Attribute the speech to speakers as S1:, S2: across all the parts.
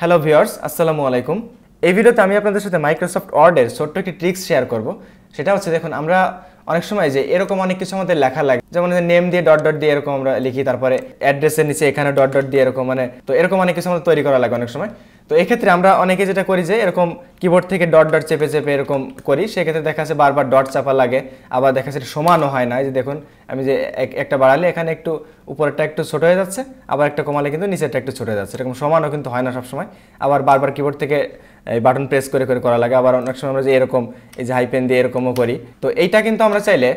S1: Hello viewers, আসসালামু আলাইকুম। এই ভিডিওতে আমি আপনাদের সাথে মাইক্রোসফট ওয়ার্ডের ছোট্ট একটি ট্রিক্স শেয়ার করব। সেটা হচ্ছে, দেখুন আমরা অনেক সময় যে এরকম অনেক কিছু আমাদের লেখা লাগে, যেমন নেম দিয়ে ডট ডট দিয়ে এরকম আমরা লিখি, তারপরে অ্যাড্রেসের নিচে এখানে ডট ডট দিয়ে এরকম তো এরকম অনেক কিছু আমাদের তৈরি করা লাগে অনেক সময়। তো এক্ষেত্রে আমরা অনেকে যেটা করি যে এরকম কিবোর্ড থেকে ডট ডট চেপে চেপে এরকম করি, সেক্ষেত্রে দেখা যাচ্ছে বারবার ডট চাপা লাগে, আবার দেখা যাচ্ছে সমানও হয় না। এই যে দেখুন, আমি যে একটা বাড়ালে এখানে একটু উপরেরটা একটু ছোট হয়ে যাচ্ছে, আবার একটা কমালে কিন্তু নিচেরটা একটু ছোট হয়ে যাচ্ছে, এরকম সমানও কিন্তু হয় না সবসময়। আবার বারবার কিবোর্ড থেকে এই বাটন প্রেস করে করে করা লাগে। আবার অনেক সময় আমরা যে এরকম এই যে হাইপেন দিয়ে এরকমও করি। তো এইটা কিন্তু আমরা চাইলে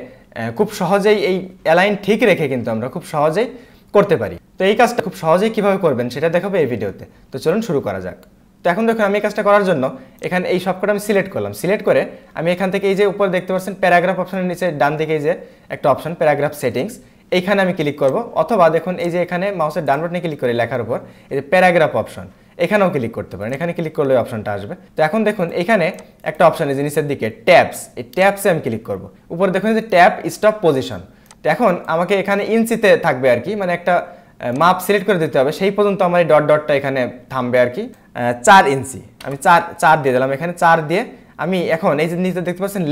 S1: খুব সহজেই এই অ্যালাইন ঠিক রেখে কিন্তু আমরা খুব সহজেই করতে পারি। তো এই কাজটা খুব সহজেই কিভাবে করবেন সেটা দেখাবো এই ভিডিওতে। তো চলুন শুরু করা যাক। তো এখন দেখুন, আমি এই কাজটা করার জন্য এখানে এই সবকটা আমি সিলেক্ট করলাম। সিলেক্ট করে আমি এখান থেকে এই যে উপরে দেখতে পাচ্ছেন প্যারাগ্রাফ অপশনের নিচে ডান দিকে এই যে একটা অপশন প্যারাগ্রাফ সেটিংস, এইখানে আমি ক্লিক করব। অথবা দেখুন এই যে এখানে মাউসের ডান বাটনে ক্লিক করে লেখার উপর এই যে প্যারাগ্রাফ অপশন, এখানেও ক্লিক করতে পারেন। এখানে ক্লিক করলে অপশনটা আসবে। তো এখন দেখুন এখানে একটা অপশন এই যে নিচের দিকে ট্যাবস, এই ট্যাবসে আমি ক্লিক করব। উপরে দেখুন যে ট্যাব স্টপ পজিশন। তো এখন আমাকে এখানে ইঞ্চিতে থাকবে আর কি, মানে একটা মাপ সিলেক্ট করে দিতে হবে, সেই পর্যন্ত আমার এই ডট ডটটা এখানে থামবে আর কি। 4 ইঞ্চি আমি 4 দিয়ে দিলাম। এখানে 4 দিয়ে আমি এখন এই যে নিচে দেখতে পাচ্ছেন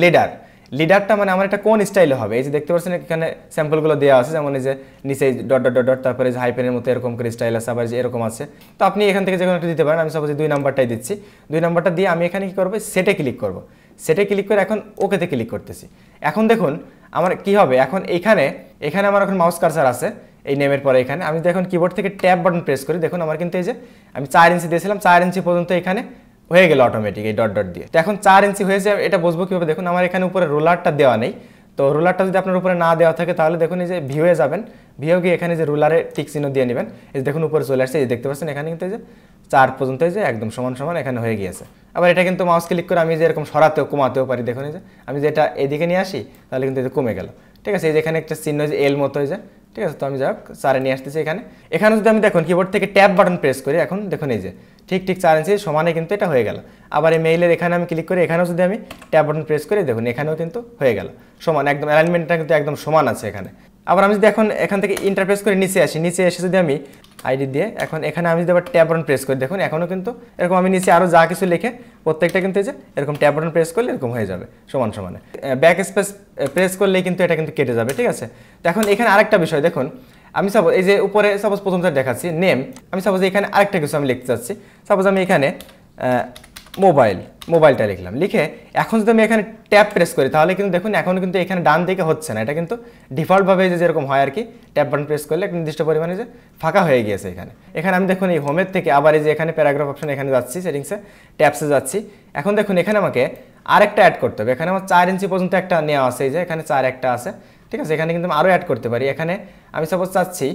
S1: লিডারটা মানে আমার এটা কোন স্টাইলে হবে, এই যে দেখতে পাচ্ছেন এখানে স্যাম্পলগুলো দেওয়া আছে, যেমন এই যে নিচে ডট ডট ডট ডট, তারপরে যে হাইপেনের মতো এরকম করে স্টাইল আছে, আবার যে এরকম আছে। তো আপনি এখান থেকে যে কোনো একটা দিতে পারেন। আমি সাপোজ 2 নাম্বারটাই দিচ্ছি। 2 নাম্বারটা দিয়ে আমি এখানে কি করব, সেটে ক্লিক করব। সেটে ক্লিক করে এখন ওকেতে ক্লিক করতেছি। এখন দেখুন আমার কি হবে, এখন এখানে আমার এখন মাউস কার্সার আছে এই নেমের পরে। এখানে আমি দেখুন কিবোর্ড থেকে ট্যাব বাটন প্রেস করি, দেখুন আমার কিন্তু এই যে আমি 4 ইঞ্চি দিয়েছিলাম, 4 ইঞ্চি পর্যন্ত এখানে হয়ে গেল অটোমেটিক এই ডট ডট দিয়ে। তো এখন 4 ইঞ্চি হয়েছে, এটা বুঝবো কীভাবে, দেখুন আমার এখানে উপরে রোলারটা দেওয়া নেই। তো রোলারটা যদি আপনার উপরে না দেওয়া থাকে তাহলে দেখুন এই যে ভিউয়ে যাবেন, ভিউ গিয়ে এখানে যে রোলারে টিক চিহ্ন দিয়ে নেবেন। এই যে দেখুন উপরে চলে আসছে, এই দেখতে পাচ্ছেন এখানে কিন্তু এই যে 4 পর্যন্ত এই যে একদম সমান সমান এখানে হয়ে গিয়েছে। আবার এটা কিন্তু মাউস ক্লিক করে আমি যে এরকম সরাতেও কমাতেও পারি। দেখুন এই যে আমি যেটা এদিকে নিয়ে আসি তাহলে কিন্তু এই যে কমে গেল। ঠিক আছে, এই যে এখানে একটা চিহ্ন যে এল মতো হয়ে যায়। ঠিক আছে, তো আমি যাক 4 নিয়ে আসতেছি। এখানে যদি আমি দেখুন কিবোর্ড থেকে ট্যাব বাটন প্রেস করি, এখন দেখুন এই যে ঠিক 4 ইঞ্চি সমানে কিন্তু এটা হয়ে গেল। আবার এই মেইলের এখানে আমি ক্লিক করি, এখানেও যদি আমি ট্যাব বাটন প্রেস করি, দেখুন এখানেও কিন্তু হয়ে গেল সমান, একদম অ্যালাইনমেন্টটা কিন্তু একদম সমান আছে এখানে। আবার আমি যদি এখন এখান থেকে ইন্টারপ্রেস করে নিচে আসি, নিচে এসে যদি আমি আইডি দিয়ে এখন এখানে আমি যদি আবার ট্যাব বাটন প্রেস করি, দেখুন এখনও কিন্তু এরকম আমি নিচে আরও যা কিছু লিখে প্রত্যেকটা কিন্তু এই যে এরকম ট্যাব বাটন প্রেস করলে এরকম হয়ে যাবে সমান সমানে। ব্যাক স্পেস প্রেস করলেই কিন্তু এটা কিন্তু কেটে যাবে। ঠিক আছে, তো এখন এখানে আরেকটা বিষয় দেখুন, আমি সাপোজ এই যে উপরে সাপোজ প্রথমটা দেখাচ্ছি নেম, আমি সাপোজ এখানে আরেকটা কিছু আমি লিখতে চাচ্ছি। সাপোজ আমি এখানে মোবাইলটা লিখলাম, লিখে এখন যদি আমি এখানে ট্যাব প্রেস করি তাহলে কিন্তু দেখুন এখন কিন্তু এখানে ডান দিকে হচ্ছে না, এটা কিন্তু ডিফল্টভাবে যে যেরকম হয় আর কি, ট্যাব বাটন প্রেস করলে একটা নির্দিষ্ট পরিমাণে যে ফাঁকা হয়ে গিয়েছে এখানে আমি দেখুন এই হোমের থেকে আবার এই যে এখানে প্যারাগ্রাফ অপশন, এখানে যাচ্ছি সেটিংসে, ট্যাবসে যাচ্ছি। এখন দেখুন এখানে আমাকে আরেকটা অ্যাড করতে হবে। এখানে আমার 4 ইঞ্চি পর্যন্ত একটা নেওয়া আছে, এই যে এখানে 4 একটা আছে। ঠিক আছে, এখানে কিন্তু আমি আরও অ্যাড করতে পারি। এখানে আমি সাপোজ চাচ্ছি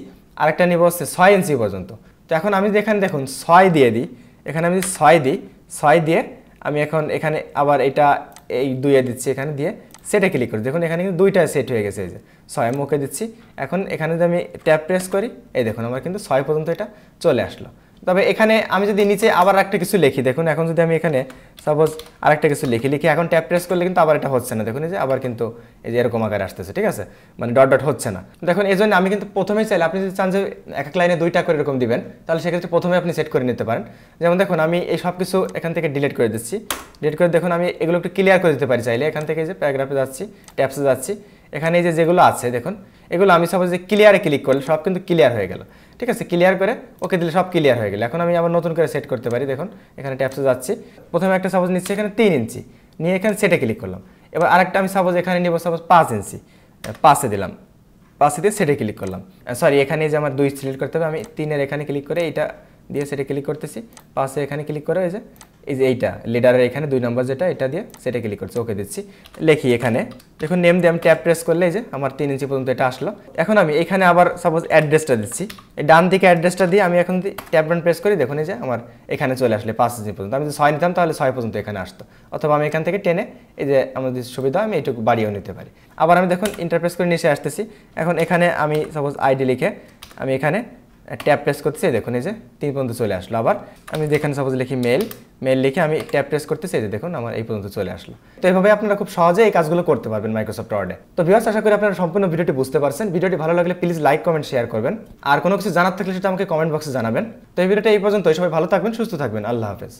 S1: আরেকটা নিব হচ্ছে 6 ইঞ্চি পর্যন্ত। তো এখন আমি যে এখানে দেখুন 6 দিয়ে দিই, এখানে আমি 6 দিই, 6 দিয়ে আমি এখন এখানে আবার এটা এই 2 দিচ্ছি, এখানে দিয়ে সেটে ক্লিক করি, দেখুন এখানে কিন্তু 2টা সেট হয়ে গেছে। এই যে 6 আমি ওকে দিচ্ছি। এখন এখানে যদি আমি ট্যাব প্রেস করি, এই দেখুন আমার কিন্তু 6 পর্যন্ত এটা চলে আসলো। তবে এখানে আমি যদি নিচে আবার একটা কিছু লিখি, দেখুন এখন যদি আমি এখানে সাপোজ আরেকটা কিছু লিখি এখন ট্যাব প্রেস করলে কিন্তু আবার এটা হচ্ছে না, দেখুন এই যে আবার কিন্তু এই যে এরকম আকারে আসতেছে। ঠিক আছে, মানে ডট ডট হচ্ছে না। দেখুন এই জন্য আমি কিন্তু প্রথমেই চাইলে, আপনি যদি চান যে এক এক লাইনে 2টা করে এরকম দিবেন তাহলে সেক্ষেত্রে প্রথমে আপনি সেট করে নিতে পারেন। যেমন দেখুন আমি এই সব কিছু এখান থেকে ডিলিট করে দিচ্ছি। ডিলিট করে দেখুন আমি এগুলো একটু ক্লিয়ার করে দিতে পারি চাইলে। এখান থেকে এই যে প্যারাগ্রাফে যাচ্ছি, ট্যাবসে যাচ্ছি, এখানে এই যে যেগুলো আছে দেখুন এগুলো আমি সাপোজ যে ক্লিয়ারে ক্লিক করলে সব কিন্তু ক্লিয়ার হয়ে গেল। ঠিক আছে, ক্লিয়ার করে ওকে দিলে সব ক্লিয়ার হয়ে গেল। এখন আমি আবার নতুন করে সেট করতে পারি। দেখুন এখানে ট্যাবসে যাচ্ছি, প্রথমে একটা সাপোজ নিচ্ছি এখানে 3 ইঞ্চি নিয়ে এখানে সেটে ক্লিক করলাম। এবার আরেকটা আমি সাপোজ এখানে নিব সাপোজ 5 ইঞ্চি, 5-এ দিলাম, 5-এ দিয়ে সেটে ক্লিক করলাম। সরি, এখানে যে আমার 2 সিলেক্ট করতে হবে, আমি 3-এর এখানে ক্লিক করে এইটা দিয়ে সেটে ক্লিক করতেছি, 5-এ এখানে ক্লিক করে এই যে এইটা লিডারের এখানে 2 নম্বর যেটা, এটা দিয়ে সেটে ক্লিক করছি, ওকে দিচ্ছি। লিখি এখানে দেখুন নেম দিয়ে আমি ট্যাব প্রেস করলে এই যে আমার 3 ইঞ্চি পর্যন্ত এটা আসলো। এখন আমি এখানে আবার সাপোজ অ্যাড্রেসটা দিচ্ছি, এই ডান দিকে অ্যাড্রেসটা দিয়ে আমি এখন ট্যাব বাটন প্রেস করি, দেখুন এই যে আমার এখানে চলে আসলে 5 ইঞ্চি পর্যন্ত। আমি যদি 6 নিতাম তাহলে 6 পর্যন্ত এখানে আসতো, অথবা আমি এখান থেকে টেনে এই যে আমার যদি সুবিধা আমি এইটুকু বাড়িয়েও নিতে পারি। আবার আমি দেখুন ইন্টারপ্রেস করে নিচে আসতেছি। এখন এখানে আমি সাপোজ আইডি লিখে আমি এখানে ট্যাব প্রেস করতেছি, এই দেখুন এই যে 3 পর্যন্ত চলে আসলো। আবার আমি যেখানে সাপোজ লিখি মেল, মেল লিখে আমি ট্যাব প্রেস করতেছি, এই যে দেখুন আমার এই পর্যন্ত চলে আসলো। তো এইভাবে আপনারা খুব সহজে এই কাজগুলো করতে পারবেন মাইক্রোসফট ওয়ার্ডে। তো ভিউয়ার্স, আশা করি আপনারা সম্পূর্ণ ভিডিওটি বুঝতে পারছেন। ভিডিওটি ভালো লাগলে প্লিজ লাইক, কমেন্ট, শেয়ার করবেন। আর কোনো কিছু জানার থাকলে সেটা আমাকে কমেন্ট বক্সে জানাবেন। তো এই ভিডিওটা এই পর্যন্তই। সবাই ভালো থাকবেন, সুস্থ থাকবেন। আল্লাহ হাফেজ।